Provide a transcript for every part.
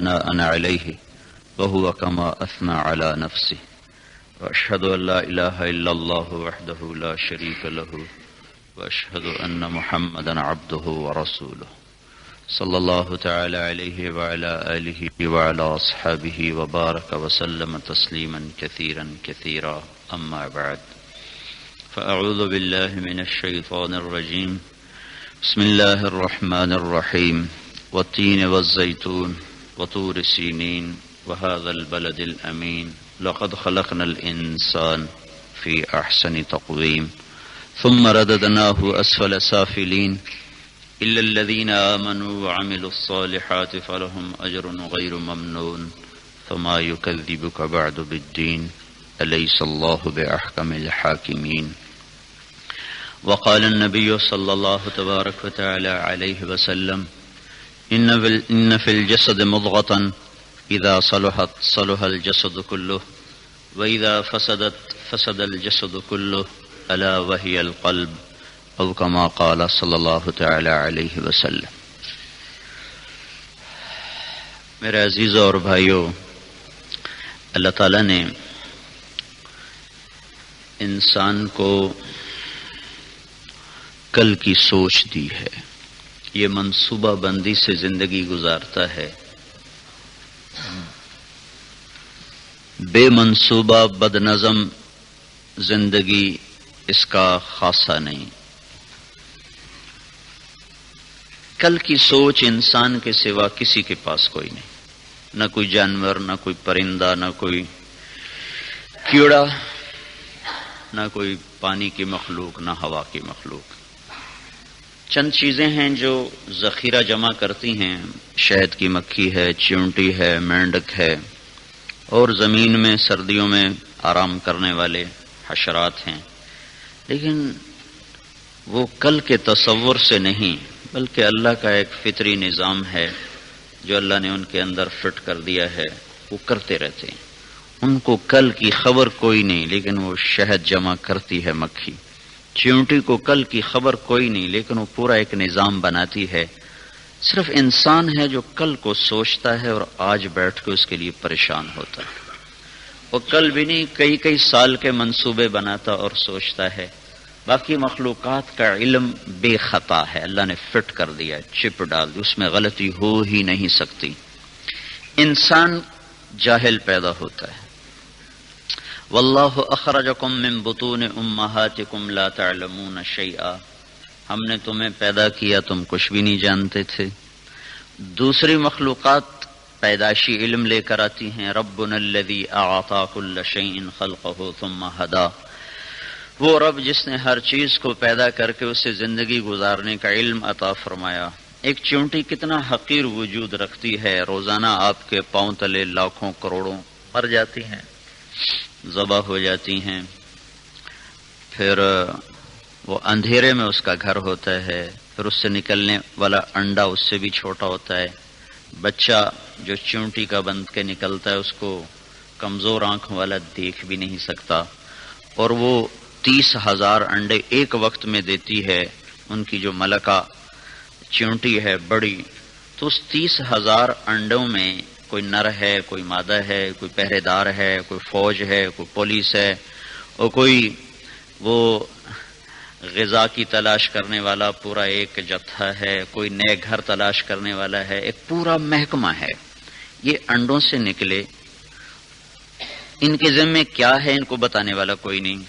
ثناء عليه وهو كما أثنى على نفسه وأشهد أن لا إله إلا الله وحده لا شريك له وأشهد أن محمدا عبده ورسوله صلى الله تعالى عليه وعلى آله وعلى أصحابه وبارك وسلم تسليما كثيرا كثيرا أما بعد فأعوذ بالله من الشيطان الرجيم بسم الله الرحمن الرحيم والتين والزيتون وطور سينين وهذا البلد الأمين لقد خلقنا الإنسان في أحسن تقويم ثم رددناه أسفل سافلين إلا الذين آمنوا وعملوا الصالحات فلهم أجر غير ممنون فما يكذبك بعد بالدين أليس الله بأحكم الحاكمين وقال النبي صلى الله تبارك وتعالى عليه وسلم إن في الجسد مضغة إذا صلحت صلح الجسد كله وإذا فسدت فسد الجسد كله ألا وهي القلب او كما قال صلی اللہ تعالی علیہ وسلم۔ میرے عزیزوں اور بھائیوں، اللہ تعالیٰ نے انسان کو کل کی سوچ دی ہے، یہ منصوبہ بندی سے زندگی گزارتا ہے۔ بے منصوبہ بد نظم زندگی اس کا خاصہ نہیں۔ کل کی سوچ انسان کے سوا کسی کے پاس کوئی نہیں، نہ کوئی جانور، نہ کوئی پرندہ، نہ کوئی کیڑا، نہ کوئی پانی کی مخلوق، نہ ہوا کی مخلوق۔ چند چیزیں ہیں جو ذخیرہ جمع کرتی ہیں، شہد کی مکھی ہے، چیونٹی ہے، مینڈک ہے، اور زمین میں سردیوں میں آرام کرنے والے حشرات ہیں، لیکن وہ کل کے تصور سے نہیں بلکہ اللہ کا ایک فطری نظام ہے جو اللہ نے ان کے اندر فٹ کر دیا ہے، وہ کرتے رہتے ہیں۔ ان کو کل کی خبر کوئی نہیں، لیکن وہ شہد جمع کرتی ہے مکھی۔ چیونٹی کو کل کی خبر کوئی نہیں، لیکن وہ پورا ایک نظام بناتی ہے۔ صرف انسان ہے جو کل کو سوچتا ہے اور آج بیٹھ کے اس کے لیے پریشان ہوتا ہے۔ وہ کل بھی نہیں، کئی کئی سال کے منصوبے بناتا اور سوچتا ہے۔ باقی مخلوقات کا علم بے خطا ہے، اللہ نے فٹ کر دیا، چپ ڈال دی، اس میں غلطی ہو ہی نہیں سکتی۔ انسان جاہل پیدا ہوتا ہے۔ واللہ اخرجکم من بطون امہاتکم لا تعلمون شیئا، ہم نے تمہیں پیدا کیا، تم کچھ بھی نہیں جانتے تھے۔ دوسری مخلوقات پیدائشی علم لے کر آتی ہیں۔ ربنا الذی اعطی کل شیء خلقہ ثم ہدی، وہ رب جس نے ہر چیز کو پیدا کر کے اسے زندگی گزارنے کا علم عطا فرمایا۔ ایک چیونٹی کتنا حقیر وجود رکھتی ہے، روزانہ آپ کے پاؤں تلے لاکھوں کروڑوں مر جاتی ہیں، ذبح ہو جاتی ہیں، پھر وہ اندھیرے میں اس کا گھر ہوتا ہے، پھر اس سے نکلنے والا انڈا اس سے بھی چھوٹا ہوتا ہے۔ بچہ جو چیونٹی کا بن کے نکلتا ہے اس کو کمزور آنکھوں والا دیکھ بھی نہیں سکتا، اور وہ 30,000 انڈے ایک وقت میں دیتی ہے۔ ان کی جو ملکہ چیونٹی ہے بڑی، تو اس 30,000 انڈوں میں کوئی نر ہے، کوئی مادہ ہے، کوئی پہرے دار ہے، کوئی فوج ہے، کوئی پولیس ہے، اور کوئی وہ غذا کی تلاش کرنے والا پورا ایک جتھا ہے، کوئی نئے گھر تلاش کرنے والا ہے، ایک پورا محکمہ ہے۔ یہ انڈوں سے نکلے، ان کے ذمے کیا ہے ان کو بتانے والا کوئی نہیں۔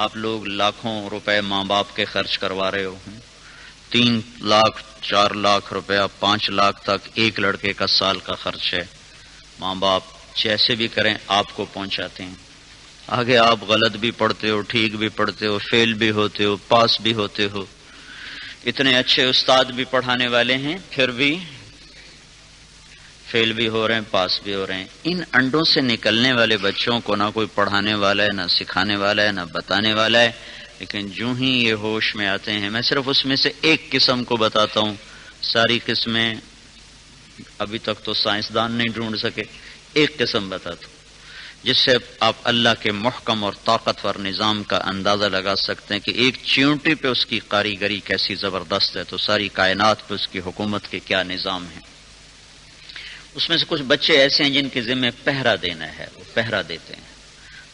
آپ لوگ لاکھوں روپے ماں باپ کے خرچ کروا رہے ہو، 3 لاکھ 4 لاکھ روپیہ 5 لاکھ تک ایک لڑکے کا سال کا خرچ ہے۔ ماں باپ جیسے بھی کریں آپ کو پہنچاتے ہیں، آگے آپ غلط بھی پڑھتے ہو، ٹھیک بھی پڑھتے ہو، فیل بھی ہوتے ہو، پاس بھی ہوتے ہو، اتنے اچھے استاد بھی پڑھانے والے ہیں، پھر بھی فیل بھی ہو رہے ہیں، پاس بھی ہو رہے ہیں۔ ان انڈوں سے نکلنے والے بچوں کو نہ کوئی پڑھانے والا ہے، نہ سکھانے والا ہے، نہ بتانے والا ہے، لیکن جو ہی یہ ہوش میں آتے ہیں، میں صرف اس میں سے ایک قسم کو بتاتا ہوں، ساری قسمیں ابھی تک تو سائنسدان نہیں ڈھونڈ سکے، ایک قسم بتاتا ہوں جس سے آپ اللہ کے محکم اور طاقتور نظام کا اندازہ لگا سکتے ہیں کہ ایک چیونٹی پہ اس کی کاریگری کیسی زبردست ہے، تو ساری کائنات پہ اس کی حکومت کے کیا نظام ہے۔ اس میں سے کچھ بچے ایسے ہیں جن کے ذمہ پہرا دینا ہے، وہ پہرا دیتے ہیں،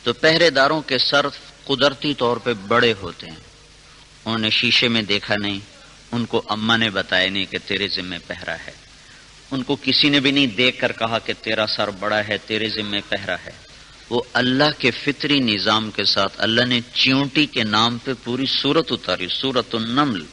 تو پہرے داروں کے سر قدرتی طور پہ بڑے ہوتے ہیں، انہوں نے شیشے میں دیکھا نہیں، ان کو اماں نے بتایا نہیں کہ تیرے ذمہ پہرا ہے، ان کو کسی نے بھی نہیں دیکھ کر کہا کہ تیرا سر بڑا ہے، تیرے ذمہ پہرا ہے، وہ اللہ کے فطری نظام کے ساتھ اللہ نے چیونٹی کے نام پہ پوری سورت اتاری، سورت النمل،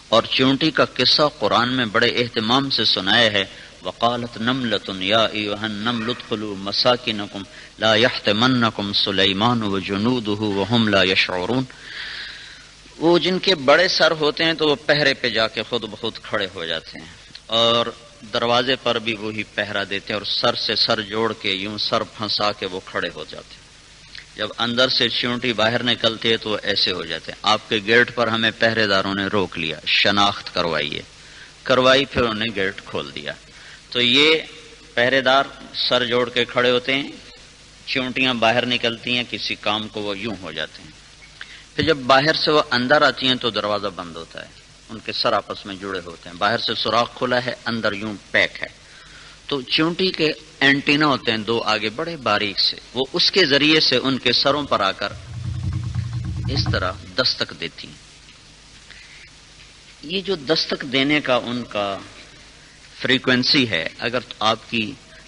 اور چیونٹی کا قصہ قرآن میں بڑے اہتمام سے سنایا ہے۔ وقالت نملۃ یا ایھا النمل ادخلوا مساکنکم لا یحطمنکم سلیمان وجنودہ وہم لا یشعرون۔ وہ جن کے بڑے سر ہوتے ہیں تو وہ پہرے پہ جا کے خود بخود کھڑے ہو جاتے ہیں، اور دروازے پر بھی وہی پہرا دیتے ہیں، اور سر سے سر جوڑ کے یوں سر پھنسا کے وہ کھڑے ہو جاتے ہیں۔ جب اندر سے چیونٹی باہر نکلتی ہے تو وہ ایسے ہو جاتے ہیں۔ آپ کے گیٹ پر ہمیں پہرے داروں نے روک لیا، شناخت کروائی، پھر انہوں نے گیٹ کھول دیا۔ تو یہ پہرے دار سر جوڑ کے کھڑے ہوتے ہیں، چیونٹیاں باہر نکلتی ہیں، کسی کام کو وہ یوں ہو جاتے ہیں، پھر جب باہر سے وہ اندر آتی ہیں تو دروازہ بند ہوتا ہے، ان کے سر آپس میں جڑے ہوتے ہیں، باہر سے سوراخ کھلا ہے، اندر یوں پیک ہے، تو چیونٹی کے اینٹینا ہوتے ہیں دو آگے بڑے باریک سے، وہ اس کے ذریعے سے ان کے سروں پر آ کر اس طرح دستک دیتی ہیں۔ یہ جو دستک دینے کا ان کا فریکوینسی ہے، اگر آپ کی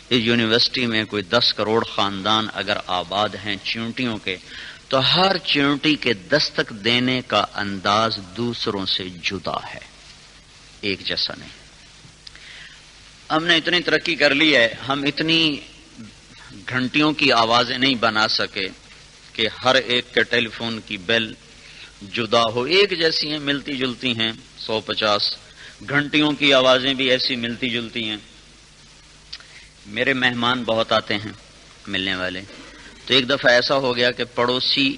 اس یونیورسٹی میں کوئی 10 کروڑ خاندان اگر آباد ہیں چیونٹیوں کے، تو ہر چیونٹی کے دستک دینے کا انداز دوسروں سے جدا ہے، ایک جیسا نہیں۔ ہم نے اتنی ترقی کر لی ہے، ہم اتنی گھنٹیوں کی آوازیں نہیں بنا سکے کہ ہر ایک کے ٹیلی فون کی بیل جدا ہو، ایک جیسی ہیں، ملتی جلتی ہیں، 150 گھنٹیوں کی آوازیں بھی ایسی ملتی جلتی ہیں۔ میرے مہمان بہت آتے ہیں ملنے والے، تو ایک دفعہ ایسا ہو گیا کہ پڑوسی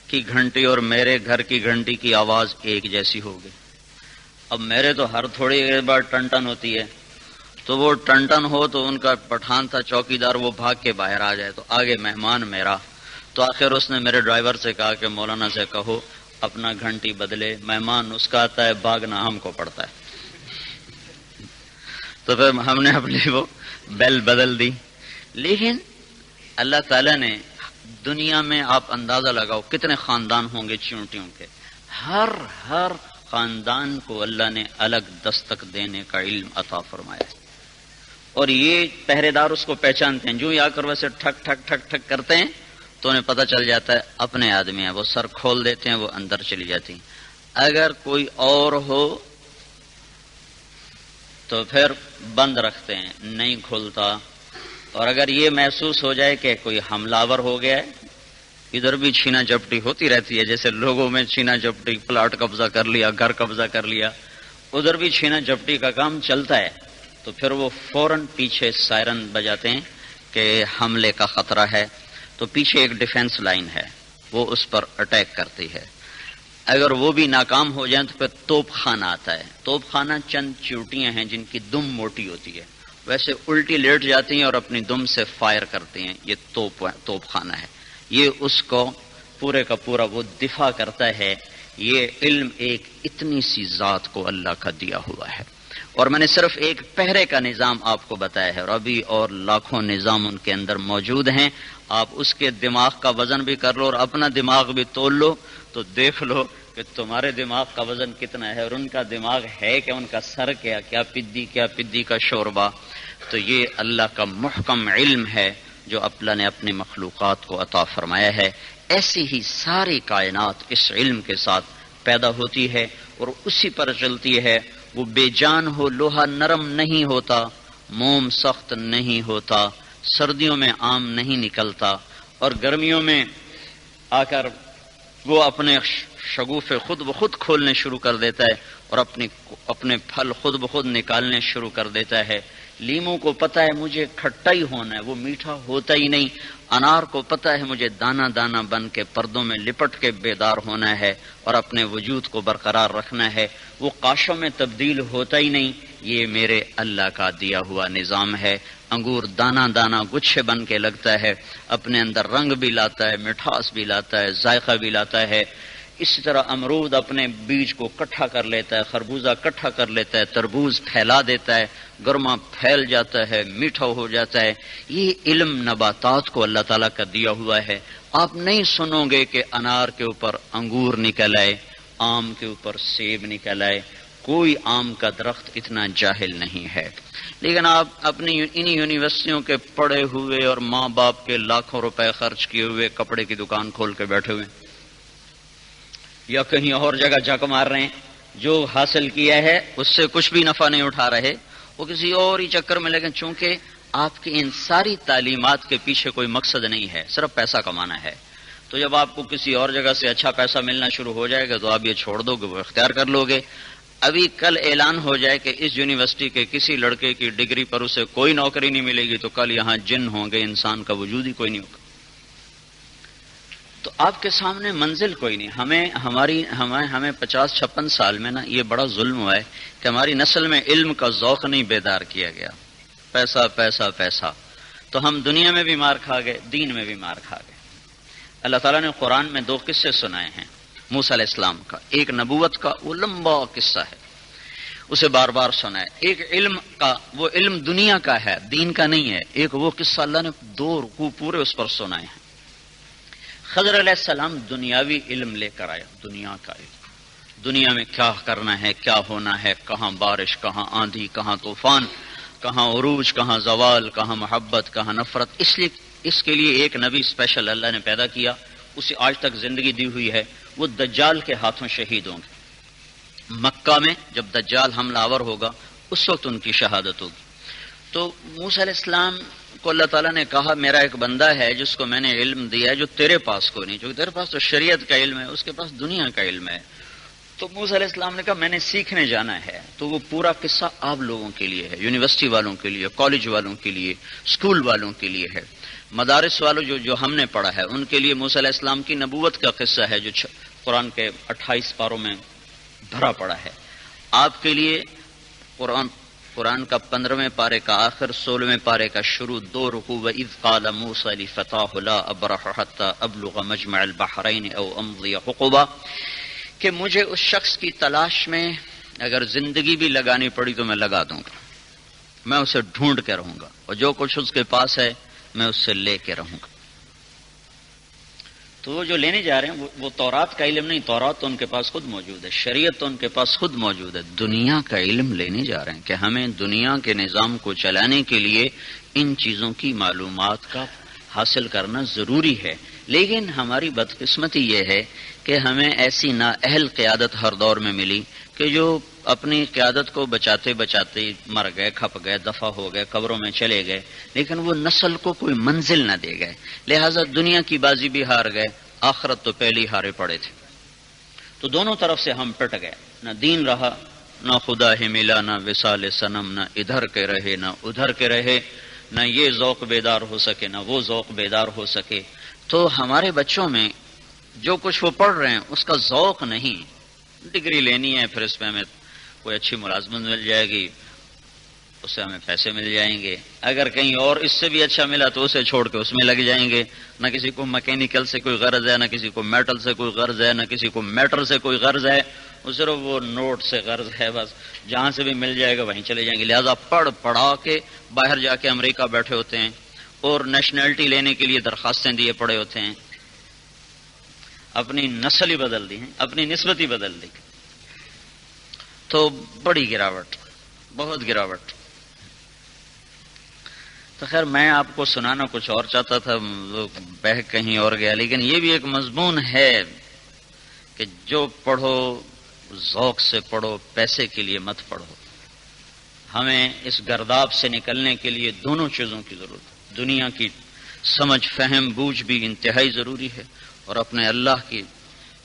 کی گھنٹی اور میرے گھر کی گھنٹی کی آواز ایک جیسی ہو گئی۔ اب میرے تو ہر تھوڑی دیر بعد ٹن ٹن ہوتی ہے، تو وہ ٹن ٹن ہو تو ان کا پٹھان تھا چوکیدار، وہ بھاگ کے باہر آ جائے تو آگے مہمان میرا، تو آخر اس نے میرے ڈرائیور سے کہا کہ مولانا سے کہو اپنا گھنٹی بدلے، مہمان اس کا آتا ہے، بھاگنا ہم کو پڑتا ہے۔ تو پھر ہم نے اپنی وہ بیل بدل دی۔ لیکن اللہ تعالیٰ نے دنیا میں، آپ اندازہ لگاؤ کتنے خاندان ہوں گے چیونٹیوں کے، ہر خاندان کو اللہ نے الگ دستک دینے کا علم عطا فرمایا ہے، اور یہ پہرے دار اس کو پہچانتے ہیں، جو ہی آ کر ویسے ٹھک ٹھک ٹھک ٹھک کرتے ہیں تو انہیں پتہ چل جاتا ہے اپنے آدمی ہیں، وہ سر کھول دیتے ہیں، وہ اندر چلی جاتی ہیں۔ اگر کوئی اور ہو تو پھر بند رکھتے ہیں، نہیں کھلتا، اور اگر یہ محسوس ہو جائے کہ کوئی حملہ آور ہو گیا ہے، ادھر بھی چھینا جھپٹی ہوتی رہتی ہے، جیسے لوگوں میں چھینا جھپٹی، پلاٹ قبضہ کر لیا، گھر قبضہ کر لیا، ادھر بھی چھینا جھپٹی کا کام چلتا ہے، تو پھر وہ فوراً پیچھے سائرن بجاتے ہیں کہ حملے کا خطرہ ہے، تو پیچھے ایک ڈیفنس لائن ہے، وہ اس پر اٹیک کرتی ہے۔ اگر وہ بھی ناکام ہو جائیں تو پھر توپ خانہ آتا ہے۔ توپ خانہ چند چیونٹیاں ہیں جن کی دم موٹی ہوتی ہے، ویسے الٹی لیٹ جاتی ہیں اور اپنی دم سے فائر کرتی ہیں، یہ توپ خانہ ہے، یہ اس کو پورے کا پورا وہ دفاع کرتا ہے۔ یہ علم ایک اتنی سی ذات کو اللہ کا دیا ہوا ہے، اور میں نے صرف ایک پہرے کا نظام آپ کو بتایا ہے، اور ابھی اور لاکھوں نظام ان کے اندر موجود ہیں۔ آپ اس کے دماغ کا وزن بھی کر لو اور اپنا دماغ بھی تول لو تو دیکھ لو کہ تمہارے دماغ کا وزن کتنا ہے، اور ان کا دماغ ہے کہ ان کا سر کیا پدی کا شوربہ۔ تو یہ اللہ کا محکم علم ہے جو اللہ نے اپنی مخلوقات کو عطا فرمایا ہے۔ ایسی ہی ساری کائنات اس علم کے ساتھ پیدا ہوتی ہے اور اسی پر چلتی ہے۔ وہ بے جان ہو، لوہا نرم نہیں ہوتا، موم سخت نہیں ہوتا، سردیوں میں آم نہیں نکلتا، اور گرمیوں میں آ کر وہ اپنے شگوفے خود بخود کھولنے شروع کر دیتا ہے اور اپنے پھل خود بخود نکالنے شروع کر دیتا ہے۔ لیمو کو پتہ ہے مجھے کھٹا ہی ہونا ہے، وہ میٹھا ہوتا ہی نہیں۔ انار کو پتہ ہے مجھے دانہ دانہ بن کے پردوں میں لپٹ کے بیدار ہونا ہے اور اپنے وجود کو برقرار رکھنا ہے، وہ قاشوں میں تبدیل ہوتا ہی نہیں۔ یہ میرے اللہ کا دیا ہوا نظام ہے۔ انگور دانہ دانہ گچھے بن کے لگتا ہے، اپنے اندر رنگ بھی لاتا ہے، مٹھاس بھی لاتا ہے، ذائقہ بھی لاتا ہے۔ اسی طرح امرود اپنے بیج کو اکٹھا کر لیتا ہے، خربوزہ اکٹھا کر لیتا ہے، تربوز پھیلا دیتا ہے، گرما پھیل جاتا ہے، میٹھا ہو جاتا ہے۔ یہ علم نباتات کو اللہ تعالیٰ کا دیا ہوا ہے۔ آپ نہیں سنو گے کہ انار کے اوپر انگور نکل آئے، آم کے اوپر سیب نکل آئے، کوئی آم کا درخت اتنا جاہل نہیں ہے۔ لیکن آپ اپنی انہی یونیورسٹیوں کے پڑھے ہوئے اور ماں باپ کے لاکھوں روپے خرچ کیے ہوئے کپڑے کی دکان کھول کے بیٹھے ہوئے یا کہیں اور جگہ جھک مار رہے ہیں، جو حاصل کیا ہے اس سے کچھ بھی نفع نہیں اٹھا رہے، وہ کسی اور ہی چکر میں لگے، چونکہ آپ کی ان ساری تعلیمات کے پیچھے کوئی مقصد نہیں ہے، صرف پیسہ کمانا ہے۔ تو جب آپ کو کسی اور جگہ سے اچھا پیسہ ملنا شروع ہو جائے گا تو آپ یہ چھوڑ دو گے، وہ اختیار کر لو گے۔ ابھی کل اعلان ہو جائے کہ اس یونیورسٹی کے کسی لڑکے کی ڈگری پر اسے کوئی نوکری نہیں ملے گی تو کل یہاں جن ہوں گے، انسان کا وجود ہی کوئی نہیں ہوگا۔ تو آپ کے سامنے منزل کوئی نہیں۔ ہمیں 50-56 سال میں نا یہ بڑا ظلم ہوا ہے کہ ہماری نسل میں علم کا ذوق نہیں بیدار کیا گیا۔ پیسہ پیسہ پیسہ، تو ہم دنیا میں بھی مار کھا گئے، دین میں بھی مار کھا گئے۔ اللہ تعالیٰ نے قرآن میں 2 قصے سنائے ہیں موسیٰ علیہ السلام کا، ایک نبوت کا، وہ لمبا قصہ ہے، اسے بار بار سنا ہے۔ ایک علم کا، وہ علم دنیا کا ہے، دین کا نہیں ہے۔ ایک وہ قصہ اللہ نے 2 رکوع پورے اس پر سنائے ہیں۔ خضر علیہ السلام دنیاوی علم لے کر آیا، دنیا کا علم، دنیا میں کیا کرنا ہے، کیا ہونا ہے، کہاں بارش، کہاں آندھی، کہاں طوفان، کہاں عروج، کہاں زوال، کہاں محبت، کہاں نفرت۔ اس کے لیے ایک نبی اسپیشل اللہ نے پیدا کیا، اسے آج تک زندگی دی ہوئی ہے، وہ دجال کے ہاتھوں شہید ہوں گے۔ مکہ میں جب دجال حملہ آور ہوگا اس وقت ان کی شہادت ہوگی۔ تو موسیٰ علیہ السلام کو اللہ تعالیٰ نے کہا میرا ایک بندہ ہے جس کو میں نے علم دیا ہے جو تیرے پاس کوئی نہیں، جو تیرے پاس تو شریعت کا علم ہے، اس کے پاس دنیا کا علم ہے۔ تو موسیٰ علیہ السلام نے کہا میں نے سیکھنے جانا ہے۔ تو وہ پورا قصہ آپ لوگوں کے لیے ہے، یونیورسٹی والوں کے لیے، کالج والوں کے لیے، اسکول والوں کے لیے ہے، مدارس والوں جو ہم نے پڑھا ہے ان کے لیے موسیٰ علیہ السلام کی نبوت کا قصہ ہے جو قرآن کے 28 پاروں میں بھرا پڑا ہے۔ آپ کے لیے قرآن کا 15ویں پارے کا آخر، 16ویں پارے کا شروع، 2 رکوع، وَإِذْ قَالَ مُوسَىٰ لِفَتَاهُ لَا أَبْرَحُ حَتَّىٰ أَبْلُغَ مَجْمَعَ الْبَحْرَيْنِ أَوْ أَمْضِيَ حُقُبًا، کہ مجھے اس شخص کی تلاش میں اگر زندگی بھی لگانی پڑی تو میں لگا دوں گا، میں اسے ڈھونڈ کے رہوں گا، اور جو کچھ اس کے پاس ہے میں اس سے لے کے رہوں گا۔ تو وہ جو لینے جا رہے ہیں وہ تورات کا علم نہیں، تورات تو ان کے پاس خود موجود ہے، شریعت تو ان کے پاس خود موجود ہے، دنیا کا علم لینے جا رہے ہیں کہ ہمیں دنیا کے نظام کو چلانے کے لیے ان چیزوں کی معلومات کا حاصل کرنا ضروری ہے۔ لیکن ہماری بدقسمتی یہ ہے کہ ہمیں ایسی نااہل قیادت ہر دور میں ملی کہ جو اپنی قیادت کو بچاتے بچاتے مر گئے، کھپ گئے، دفع ہو گئے، قبروں میں چلے گئے، لیکن وہ نسل کو کوئی منزل نہ دے گئے، لہذا دنیا کی بازی بھی ہار گئے، آخرت تو پہلے ہی ہارے پڑے تھے۔ تو دونوں طرف سے ہم پٹ گئے، نہ دین رہا، نہ خدا ہی ملا، نہ وصال صنم، نہ ادھر کے رہے نہ ادھر کے رہے، نہ یہ ذوق بیدار ہو سکے نہ وہ ذوق بیدار ہو سکے۔ تو ہمارے بچوں میں جو کچھ وہ پڑھ رہے ہیں اس کا ذوق نہیں، ڈگری لینی ہے، پھر اس میں ہمیں کوئی اچھی ملازمت مل جائے گی، اس سے ہمیں پیسے مل جائیں گے، اگر کہیں اور اس سے بھی اچھا ملا تو اسے چھوڑ کے اس میں لگ جائیں گے۔ نہ کسی کو مکینیکل سے کوئی غرض ہے، نہ کسی کو میٹل سے کوئی غرض ہے، نہ کسی کو میٹر سے کوئی غرض ہے، صرف وہ نوٹ سے غرض ہے، بس جہاں سے بھی مل جائے گا وہیں چلے جائیں گے۔ لہذا پڑھا کے باہر جا کے امریکہ بیٹھے ہوتے ہیں اور نیشنلٹی لینے کے لیے درخواستیں دیے پڑے ہوتے ہیں، اپنی نسل ہی بدل دی ہیں، اپنی نسبت ہی بدل دی۔ تو بڑی گراوٹ، بہت گراوٹ۔ تو خیر میں آپ کو سنانا کچھ اور چاہتا تھا، بہ کہیں اور گیا، لیکن یہ بھی ایک مضمون ہے کہ جو پڑھو ذوق سے پڑھو، پیسے کے لیے مت پڑھو۔ ہمیں اس گرداب سے نکلنے کے لیے دونوں چیزوں کی ضرورت ہے، دنیا کی سمجھ فہم بوجھ بھی انتہائی ضروری ہے، اور اپنے اللہ کی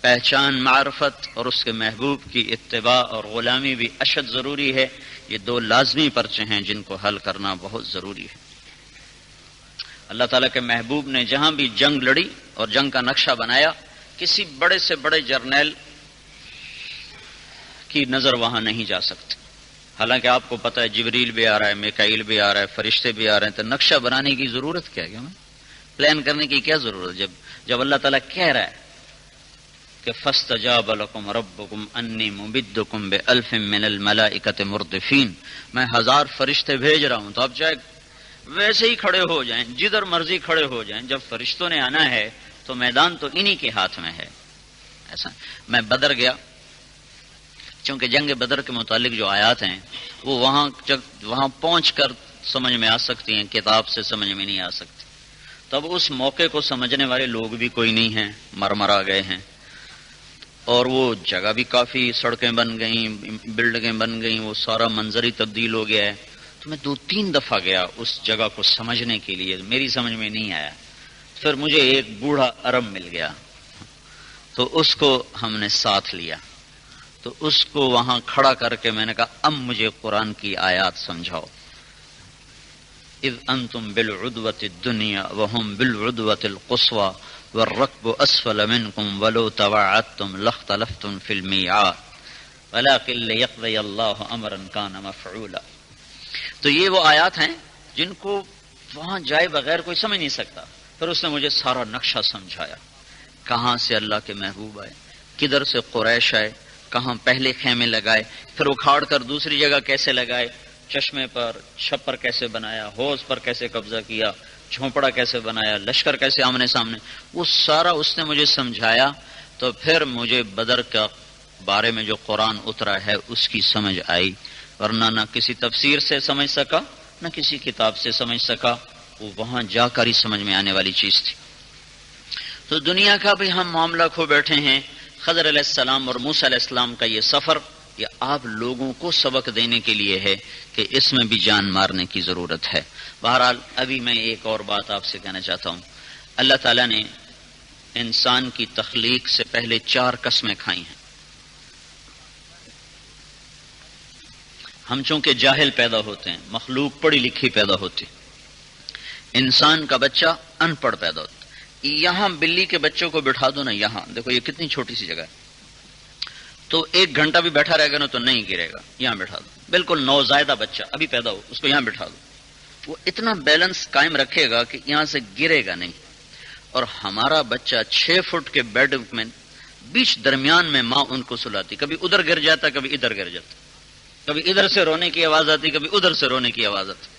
پہچان معرفت اور اس کے محبوب کی اتباع اور غلامی بھی اشد ضروری ہے۔ یہ 2 لازمی پرچے ہیں جن کو حل کرنا بہت ضروری ہے۔ اللہ تعالیٰ کے محبوب نے جہاں بھی جنگ لڑی اور جنگ کا نقشہ بنایا، کسی بڑے سے بڑے جرنیل کی نظر وہاں نہیں جا سکتی، حالانکہ آپ کو پتہ ہے جبریل بھی آ رہا ہے، میکائیل بھی آ رہا ہے، فرشتے بھی آ رہے ہیں، تو نقشہ بنانے کی ضرورت کیا ہے؟ ہمیں پلان کرنے کی کیا ضرورت ہے جب اللہ تعالیٰ کہہ رہا ہے کہ فاستجاب لکم ربکم انی ممدکم بألف من الملائکۃ مردفین، میں 1000 فرشتے بھیج رہا ہوں، تو اب چاہے ویسے ہی کھڑے ہو جائیں، جدھر مرضی کھڑے ہو جائیں، جب فرشتوں نے آنا ہے تو میدان تو انہی کے ہاتھ میں ہے۔ ایسا میں بدر گیا، چونکہ جنگ بدر کے متعلق جو آیات ہیں وہ وہاں پہنچ کر سمجھ میں آ سکتی ہیں، کتاب سے سمجھ میں نہیں آ سکتی۔ تب اس موقع کو سمجھنے والے لوگ بھی کوئی نہیں ہیں، مرمرا گئے ہیں، اور وہ جگہ بھی کافی، سڑکیں بن گئیں، بلڈنگیں بن گئیں، وہ سارا منظر ہی تبدیل ہو گیا ہے۔ تو میں 2-3 دفعہ گیا اس جگہ کو سمجھنے کے لیے، میری سمجھ میں نہیں آیا۔ پھر مجھے ایک بوڑھا عرب مل گیا، تو اس کو ہم نے ساتھ لیا، تو اس کو وہاں کھڑا کر کے میں نے کہا اب مجھے قرآن کی آیات سمجھاؤ۔ اذ انتم بالعدوۃ الدنیا وهم بالعدوۃ القصوى والركب اسفل منكم ولو تواعدتم لاختلفتم في الميعاد ولكن ليقضي الله امرا كان مفعولا۔ تو یہ وہ آیات ہیں جن کو وہاں جائے بغیر کوئی سمجھ نہیں سکتا۔ پھر اس نے مجھے سارا نقشہ سمجھایا، کہاں سے اللہ کے محبوب آئے، کدھر سے قریش آئے، کہاں پہلے خیمے لگائے، پھر اکھاڑ کر دوسری جگہ کیسے لگائے، چشمے پر چھپر کیسے بنایا، حوض پر کیسے قبضہ کیا، جھونپڑا کیسے بنایا، لشکر کیسے آمنے سامنے، وہ سارا اس نے مجھے سمجھایا۔ تو پھر مجھے بدر کا بارے میں جو قرآن اترا ہے اس کی سمجھ آئی، ورنہ نہ کسی تفسیر سے سمجھ سکا، نہ کسی کتاب سے سمجھ سکا، وہ وہاں جا کر ہی سمجھ میں آنے والی چیز تھی۔ تو دنیا کا بھی ہم معاملہ کھو بیٹھے ہیں۔ خضر علیہ السلام اور موسیٰ علیہ السلام کا یہ سفر، یہ آپ لوگوں کو سبق دینے کے لیے ہے کہ اس میں بھی جان مارنے کی ضرورت ہے۔ بہرحال ابھی میں ایک اور بات آپ سے کہنا چاہتا ہوں۔ اللہ تعالیٰ نے انسان کی تخلیق سے پہلے 4 قسمیں کھائی ہیں۔ ہم چونکہ جاہل پیدا ہوتے ہیں، مخلوق پڑھی لکھی پیدا ہوتی، انسان کا بچہ ان پڑھ پیدا ہوتا۔ یہاں بلی کے بچوں کو بٹھا دو نا، یہاں دیکھو یہ کتنی چھوٹی سی جگہ ہے، تو 1 گھنٹہ بھی بیٹھا رہے گا نا تو نہیں گرے گا، یہاں بٹھا دو۔ بالکل نوزائیدہ بچہ ابھی پیدا ہو، اس کو یہاں بٹھا دو، وہ اتنا بیلنس قائم رکھے گا کہ یہاں سے گرے گا نہیں۔ اور ہمارا بچہ 6 فٹ کے بیڈ میں بیچ درمیان میں ماں ان کو سلاتی، کبھی ادھر گر جاتا، کبھی ادھر گر جاتا، کبھی ادھر سے رونے کی آواز آتی، کبھی ادھر سے رونے کی آواز آتی۔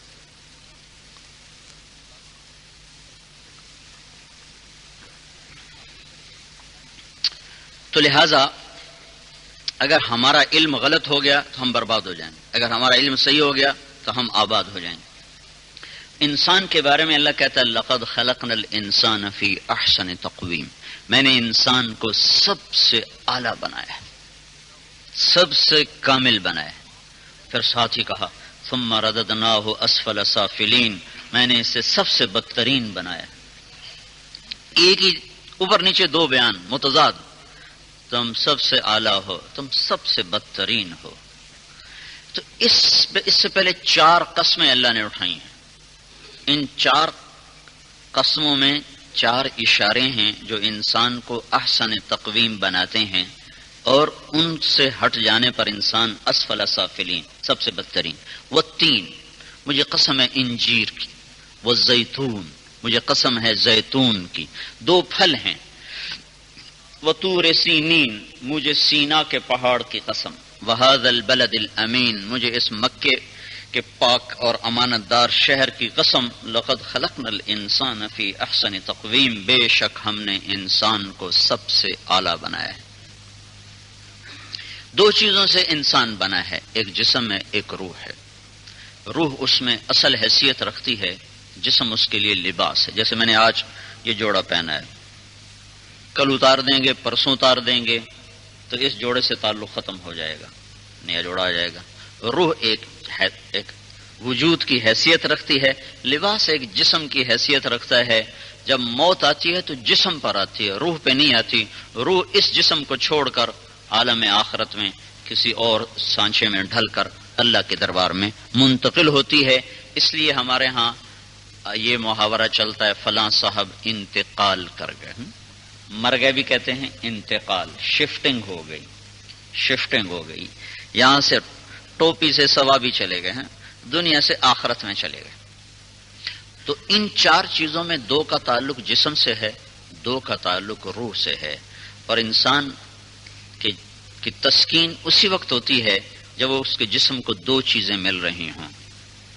تو لہذا اگر ہمارا علم غلط ہو گیا تو ہم برباد ہو جائیں گے، اگر ہمارا علم صحیح ہو گیا تو ہم آباد ہو جائیں گے۔ انسان کے بارے میں اللہ کہتا ہے لقد خلقنا الانسان فی احسن تقویم، میں نے انسان کو سب سے اعلیٰ بنایا ہے، سب سے کامل بنایا ہے۔ پھر ساتھ ہی کہا ثم رددناہ اسفل سافلین، میں نے اسے سب سے بدترین بنایا۔ ایک ہی اوپر نیچے 2 بیان متضاد، تم سب سے اعلیٰ ہو، تم سب سے بدترین ہو۔ تو اس سے پہلے 4 قسمیں اللہ نے اٹھائی ہیں۔ ان 4 قسموں میں 4 اشارے ہیں جو انسان کو احسن تقویم بناتے ہیں، اور ان سے ہٹ جانے پر انسان اسفل سافلین، سب سے بدترین۔ والتین، مجھے قسم ہے انجیر کی، والزیتون، مجھے قسم ہے زیتون کی، 2 پھل ہیں۔ وطور سینین، مجھے سینا کے پہاڑ کی قسم۔ وہذا البلد الامین، مجھے اس مکے کے پاک اور امانت دار شہر کی قسم۔ لقد خلقنا الانسان فی احسن تقویم، بے شک ہم نے انسان کو سب سے اعلیٰ بنایا ہے۔ 2 چیزوں سے انسان بنا ہے، ایک جسم ہے، ایک روح ہے۔ روح اس میں اصل حیثیت رکھتی ہے، جسم اس کے لیے لباس ہے۔ جیسے میں نے آج یہ جوڑا پہنا ہے، کل اتار دیں گے، پرسوں اتار دیں گے تو اس جوڑے سے تعلق ختم ہو جائے گا، نیا جوڑا آ جائے گا۔ روح ایک وجود کی حیثیت رکھتی ہے، لباس ایک جسم کی حیثیت رکھتا ہے۔ جب موت آتی ہے تو جسم پر آتی ہے، روح پہ نہیں آتی۔ روح اس جسم کو چھوڑ کر عالم آخرت میں کسی اور سانچے میں ڈھل کر اللہ کے دربار میں منتقل ہوتی ہے۔ اس لیے ہمارے ہاں یہ محاورہ چلتا ہے فلاں صاحب انتقال کر گئے، مر گئے بھی کہتے ہیں، انتقال، شفٹنگ ہو گئی، شفٹنگ ہو گئی، یہاں سے ٹوپی سے ثوابی چلے گئے ہیں، دنیا سے آخرت میں چلے گئے۔ تو ان 4 چیزوں میں 2 کا تعلق جسم سے ہے، 2 کا تعلق روح سے ہے۔ اور انسان کی تسکین اسی وقت ہوتی ہے جب وہ اس کے جسم کو دو چیزیں مل رہی ہوں،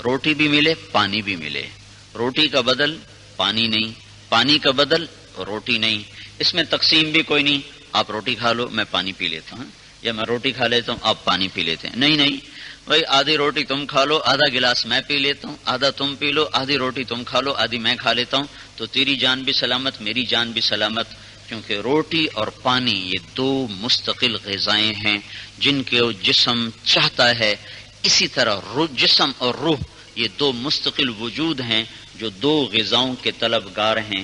روٹی بھی ملے، پانی بھی ملے۔ روٹی کا بدل پانی نہیں، پانی کا بدل روٹی نہیں، اس میں تقسیم بھی کوئی نہیں، آپ روٹی کھا لو میں پانی پی لیتا ہوں، یا میں روٹی کھا لیتا ہوں آپ پانی پی لیتے ہیں، نہیں بھائی آدھی روٹی تم کھا لو، آدھا گلاس میں پی لیتا ہوں، آدھا تم پی لو، آدھی روٹی تم کھا لو، آدھی میں کھا لیتا ہوں، تو تیری جان بھی سلامت، میری جان بھی سلامت، کیونکہ روٹی اور پانی یہ دو مستقل غذائیں ہیں جن کے جسم چاہتا ہے۔ اسی طرح جسم اور روح یہ دو مستقل وجود ہیں جو دو غذاؤں کے طلبگار ہیں،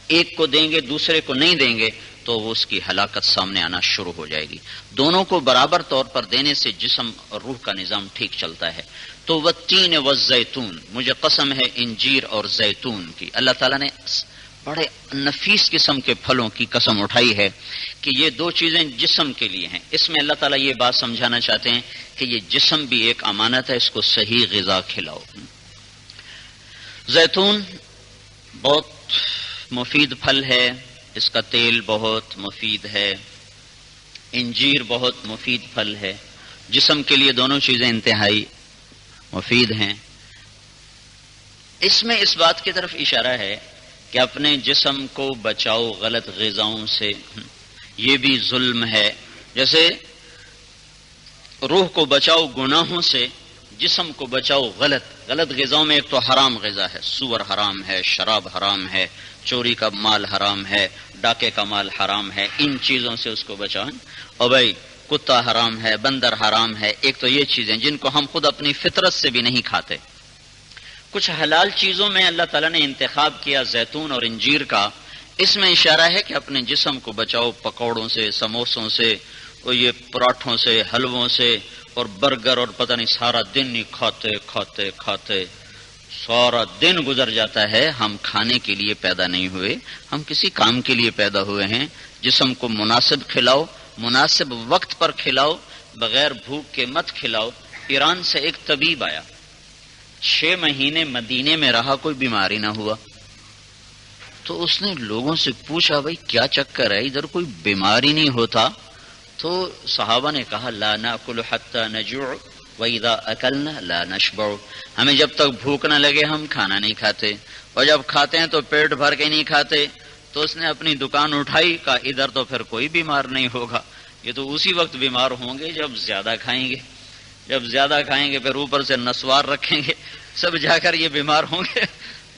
ایک کو دیں گے دوسرے کو نہیں دیں گے تو وہ اس کی ہلاکت سامنے آنا شروع ہو جائے گی۔ دونوں کو برابر طور پر دینے سے جسم اور روح کا نظام ٹھیک چلتا ہے۔ تو والتین والزیتون، مجھے قسم ہے انجیر اور زیتون کی، اللہ تعالیٰ نے بڑے نفیس قسم کے پھلوں کی قسم اٹھائی ہے کہ یہ دو چیزیں جسم کے لیے ہیں۔ اس میں اللہ تعالیٰ یہ بات سمجھانا چاہتے ہیں کہ یہ جسم بھی ایک امانت ہے، اس کو صحیح غذا کھلاؤ۔ زیتون بہت مفید پھل ہے، اس کا تیل بہت مفید ہے، انجیر بہت مفید پھل ہے، جسم کے لیے دونوں چیزیں انتہائی مفید ہیں۔ اس میں اس بات کی طرف اشارہ ہے کہ اپنے جسم کو بچاؤ غلط غذاؤں سے، یہ بھی ظلم ہے۔ جیسے روح کو بچاؤ گناہوں سے، جسم کو بچاؤ غلط غذاؤں میں ایک تو حرام غذا ہے، سور حرام ہے، شراب حرام ہے، چوری کا مال حرام ہے، ڈاکے کا مال حرام ہے، ان چیزوں سے اس کو بچائیں۔ اور بھائی کتا حرام ہے، بندر حرام ہے، ایک تو یہ چیزیں جن کو ہم خود اپنی فطرت سے بھی نہیں کھاتے۔ کچھ حلال چیزوں میں اللہ تعالیٰ نے انتخاب کیا زیتون اور انجیر کا، اس میں اشارہ ہے کہ اپنے جسم کو بچاؤ پکوڑوں سے، سموسوں سے، اور یہ پراٹھوں سے، حلووں سے، اور برگر، اور پتہ نہیں سارا دن ہی کھاتے سارا دن گزر جاتا ہے۔ ہم کھانے کے لیے پیدا نہیں ہوئے، ہم کسی کام کے لیے پیدا ہوئے ہیں۔ جسم کو مناسب کھلاؤ، مناسب وقت پر کھلاؤ، بغیر بھوک کے مت کھلاؤ۔ ایران سے ایک طبیب آیا، 6 مہینے مدینے میں رہا، کوئی بیماری نہ ہوا۔ تو اس نے لوگوں سے پوچھا بھائی کیا چکر ہے، ادھر کوئی بیماری نہیں ہوتا؟ تو صحابہ نے کہا لا ناکل حتی نجوع وَإِذَا أَكَلْنَا لَا نَشْبَعُ، ہمیں جب تک بھوک نہ لگے ہم کھانا نہیں کھاتے، اور جب کھاتے ہیں تو پیٹ بھر کے نہیں کھاتے۔ تو اس نے اپنی دکان اٹھائی، کہا ادھر تو پھر کوئی بیمار نہیں ہوگا، یہ تو اسی وقت بیمار ہوں گے جب زیادہ کھائیں گے، جب زیادہ کھائیں گے پھر اوپر سے نسوار رکھیں گے، سب جا کر یہ بیمار ہوں گے،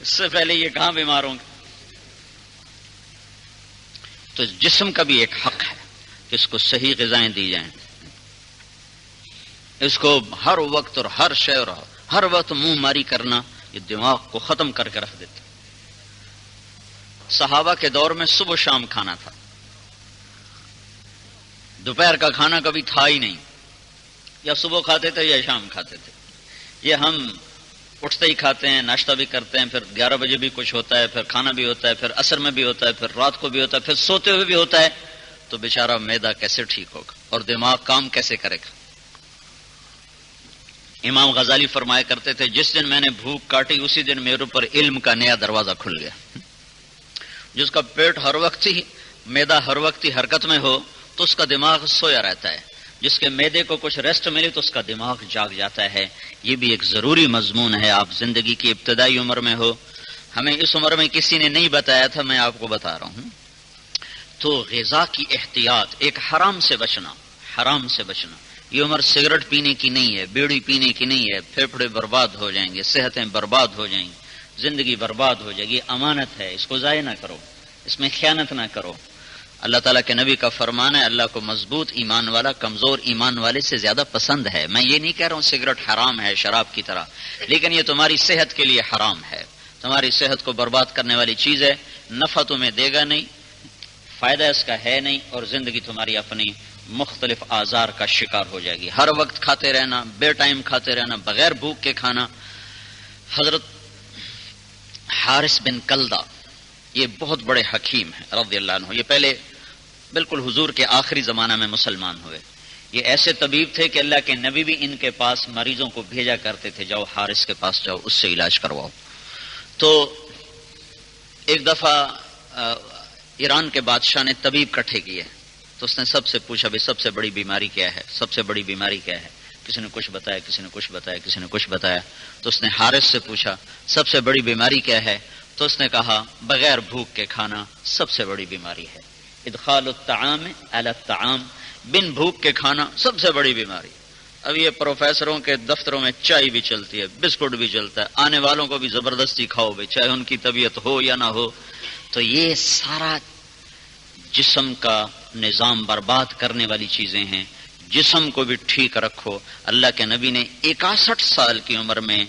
اس سے پہلے یہ کہاں بیمار ہوں گے۔ تو جسم کا بھی ایک حق ہے کہ اس کو صحیح غذائیں دی جائیں، اس کو ہر وقت اور ہر شے اور ہر وقت منہ ماری کرنا یہ دماغ کو ختم کر کے رکھ دیتا۔ صحابہ کے دور میں صبح شام کھانا تھا، دوپہر کا کھانا کبھی تھا ہی نہیں، یا صبح کھاتے تھے یا شام کھاتے تھے۔ یہ ہم اٹھتے ہی کھاتے ہیں، ناشتہ بھی کرتے ہیں، پھر 11 بجے بھی کچھ ہوتا ہے، پھر کھانا بھی ہوتا ہے، پھر عصر میں بھی ہوتا ہے، پھر رات کو بھی ہوتا ہے، پھر سوتے ہوئے بھی ہوتا ہے۔ تو بیچارہ معدہ کیسے ٹھیک ہوگا اور دماغ کام کیسے کرے گا؟ امام غزالی فرمایا کرتے تھے جس دن میں نے بھوک کاٹی اسی دن میرے اوپر علم کا نیا دروازہ کھل گیا۔ جس کا پیٹ ہر وقت ہی، معدہ ہر وقت ہی حرکت میں ہو تو اس کا دماغ سویا رہتا ہے، جس کے معدے کو کچھ ریسٹ ملے تو اس کا دماغ جاگ جاتا ہے۔ یہ بھی ایک ضروری مضمون ہے۔ آپ زندگی کی ابتدائی عمر میں ہو، ہمیں اس عمر میں کسی نے نہیں بتایا تھا، میں آپ کو بتا رہا ہوں۔ تو غذا کی احتیاط، ایک حرام سے بچنا، حرام سے بچنا۔ یہ عمر سگریٹ پینے کی نہیں ہے، بیڑی پینے کی نہیں ہے، پھیپھڑے برباد ہو جائیں گے، صحتیں برباد ہو جائیں گی، زندگی برباد ہو جائے گی۔ امانت ہے، اس کو ضائع نہ کرو، اس میں خیانت نہ کرو۔ اللہ تعالیٰ کے نبی کا فرمان ہے اللہ کو مضبوط ایمان والا کمزور ایمان والے سے زیادہ پسند ہے۔ میں یہ نہیں کہہ رہا ہوں سگریٹ حرام ہے شراب کی طرح، لیکن یہ تمہاری صحت کے لیے حرام ہے، تمہاری صحت کو برباد کرنے والی چیز ہے، نفع تمہیں دے گا نہیں، فائدہ اس کا ہے نہیں، اور زندگی تمہاری اپنی مختلف آزار کا شکار ہو جائے گی۔ ہر وقت کھاتے رہنا، بے ٹائم کھاتے رہنا، بغیر بھوک کے کھانا۔ حضرت حارث بن کلدہ یہ بہت بڑے حکیم ہیں رضی اللہ عنہ، یہ پہلے بالکل حضور کے آخری زمانہ میں مسلمان ہوئے۔ یہ ایسے طبیب تھے کہ اللہ کے نبی بھی ان کے پاس مریضوں کو بھیجا کرتے تھے، جاؤ حارث کے پاس جاؤ، اس سے علاج کرواؤ۔ تو ایک دفعہ ایران کے بادشاہ نے طبیب کٹھے کیے، تو اس نے سب سے پوچھا بھی سب سے بڑی بیماری کیا ہے، سب سے بڑی بیماری کیا ہے؟ کسی نے کچھ بتایا، کسی نے کچھ بتایا، کسی نے کچھ بتایا. تو اس نے حارث سے پوچھا سب سے بڑی بیماری کیا ہے؟ تو اس نے کہا بغیر بھوک کے کھانا سب سے بڑی بیماری ہے. ادخال الطعام علی الطعام، بن بھوک کے کھانا سب سے بڑی بیماری. اب یہ پروفیسروں کے دفتروں میں چائے بھی چلتی ہے، بسکٹ بھی چلتا ہے، آنے والوں کو بھی زبردستی کھاؤ بھی، چاہے ان کی طبیعت ہو یا نہ ہو. تو یہ سارا جسم کا نظام برباد کرنے والی چیزیں ہیں. جسم کو بھی ٹھیک رکھو. اللہ کے نبی نے 61 سال کی عمر میں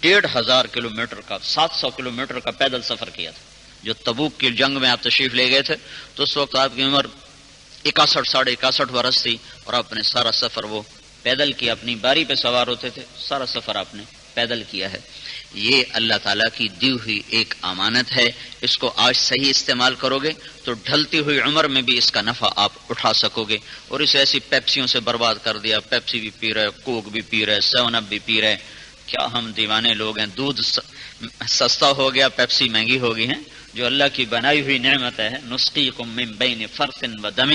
1500 کلومیٹر کا 700 کلومیٹر کا پیدل سفر کیا تھا. جو تبوک کی جنگ میں آپ تشریف لے گئے تھے تو اس وقت آپ کی عمر 61 برس تھی، اور آپ نے سارا سفر وہ پیدل کیا. اپنی باری پہ سوار ہوتے تھے، سارا سفر آپ نے پیدل کیا ہے. یہ اللہ تعالیٰ کی دی ہوئی ایک امانت ہے. اس کو آج صحیح استعمال کرو گے تو ڈھلتی ہوئی عمر میں بھی اس کا نفع آپ اٹھا سکو گے. اور اسے ایسی پیپسیوں سے برباد کر دیا، پیپسی بھی پی رہے، کوک بھی پی رہے، 7 اپ بھی پی رہے. کیا ہم دیوانے لوگ ہیں. دودھ سستا ہو گیا، پیپسی مہنگی ہو گئی ہیں. جو اللہ کی بنائی ہوئی نعمت ہے، نسقیکم من بین فرث ودم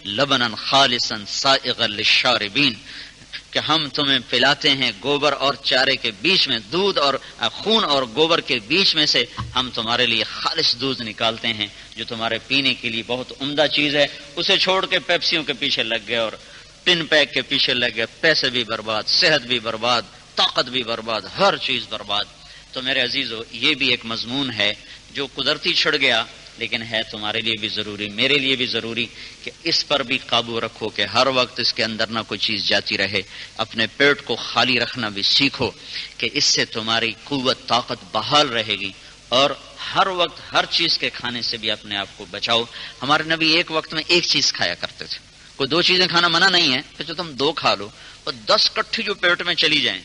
لبنا خالصا سائغا للشاربین، کہ ہم تمہیں پلاتے ہیں گوبر اور چارے کے بیچ میں، دودھ اور خون اور گوبر کے بیچ میں سے ہم تمہارے لیے خالص دودھ نکالتے ہیں جو تمہارے پینے کے لیے بہت عمدہ چیز ہے. اسے چھوڑ کے پیپسیوں کے پیچھے لگ گئے اور ٹن پیک کے پیچھے لگ گئے. پیسے بھی برباد، صحت بھی برباد، طاقت بھی برباد، ہر چیز برباد. تو میرے عزیزو، یہ بھی ایک مضمون ہے جو قدرتی چھڑ گیا، لیکن ہے تمہارے لیے بھی ضروری، میرے لیے بھی ضروری کہ اس پر بھی قابو رکھو کہ ہر وقت اس کے اندر نہ کوئی چیز جاتی رہے. اپنے پیٹ کو خالی رکھنا بھی سیکھو کہ اس سے تمہاری قوت طاقت بحال رہے گی. اور ہر وقت ہر چیز کے کھانے سے بھی اپنے آپ کو بچاؤ. ہمارے نبی ایک وقت میں ایک چیز کھایا کرتے تھے. کوئی 2 چیزیں کھانا منع نہیں ہے کہ تم 2 کھا لو، اور 10 کٹھی جو پیٹ میں چلی جائیں،